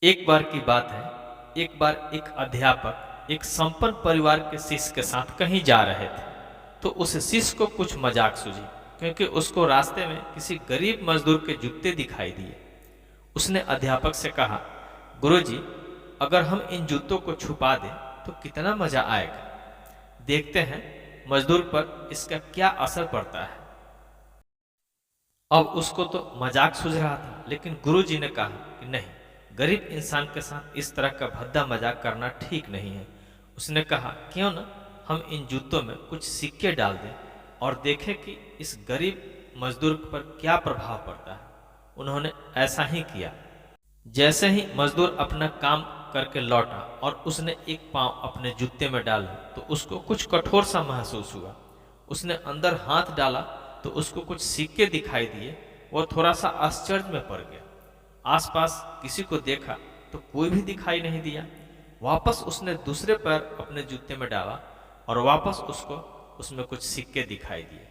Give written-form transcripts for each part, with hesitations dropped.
एक बार की बात है। एक बार एक अध्यापक एक संपन्न परिवार के शिष्य के साथ कहीं जा रहे थे। तो उस शिष्य को कुछ मजाक सूझी, क्योंकि उसको रास्ते में किसी गरीब मजदूर के जूते दिखाई दिए। उसने अध्यापक से कहा, गुरुजी, अगर हम इन जूतों को छुपा दें तो कितना मजा आएगा। देखते हैं मजदूर पर इसका क्या असर पड़ता है। अब उसको तो मजाक सूझ रहा था, लेकिन गुरुजी ने कहा कि नहीं, गरीब इंसान के साथ इस तरह का भद्दा मजाक करना ठीक नहीं है। उसने कहा, क्यों न हम इन जूतों में कुछ सिक्के डाल दें और देखें कि इस गरीब मजदूर पर क्या प्रभाव पड़ता है। उन्होंने ऐसा ही किया। जैसे ही मजदूर अपना काम करके लौटा और उसने एक पांव अपने जूते में डाला तो उसको कुछ कठोर सा महसूस हुआ। उसने अंदर हाथ डाला तो उसको कुछ सिक्के दिखाई दिए। वो थोड़ा सा आश्चर्य में पड़ गया। आसपास किसी को देखा तो कोई भी दिखाई नहीं दिया। वापस उसने दूसरे पैर अपने जूते में डाला और वापस उसको उसमें कुछ सिक्के दिखाई दिए।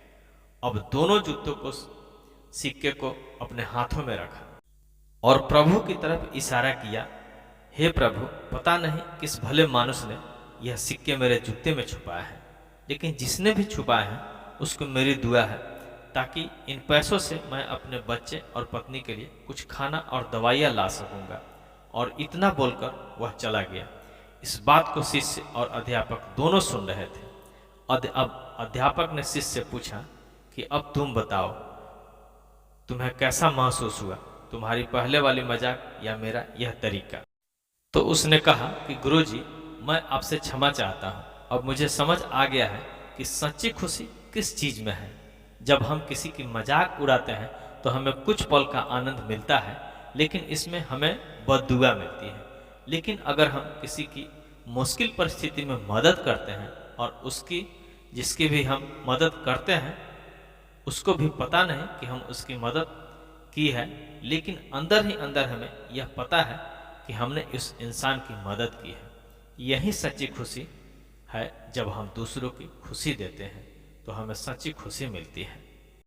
अब दोनों जूतों को सिक्के को अपने हाथों में रखा और प्रभु की तरफ इशारा किया, हे प्रभु, पता नहीं किस भले मानुष ने यह सिक्के मेरे जूते में छुपाए हैं, लेकिन जिसने भी छुपाए हैं उसको मेरी दुआ है, ताकि इन पैसों से मैं अपने बच्चे और पत्नी के लिए कुछ खाना और दवाइयाँ ला सकूंगा। और इतना बोलकर वह चला गया। इस बात को शिष्य और अध्यापक दोनों सुन रहे थे। अब अध्यापक ने शिष्य से पूछा कि अब तुम बताओ, तुम्हें कैसा महसूस हुआ, तुम्हारी पहले वाली मजाक या मेरा यह तरीका। तो उसने कहा कि गुरुजी, मैं आपसे क्षमा चाहता हूँ। अब मुझे समझ आ गया है कि सच्ची खुशी किस चीज में है। जब हम किसी की मजाक उड़ाते हैं तो हमें कुछ पल का आनंद मिलता है, लेकिन इसमें हमें बद्दुआ मिलती है। लेकिन अगर हम किसी की मुश्किल परिस्थिति में मदद करते हैं और उसकी जिसकी भी हम मदद करते हैं उसको भी पता नहीं कि हम उसकी मदद की है, लेकिन अंदर ही अंदर हमें यह पता है कि हमने इस इंसान की मदद की है। यही सच्ची खुशी है। जब हम दूसरों की खुशी देते हैं तो हमें सच्ची खुशी मिलती है।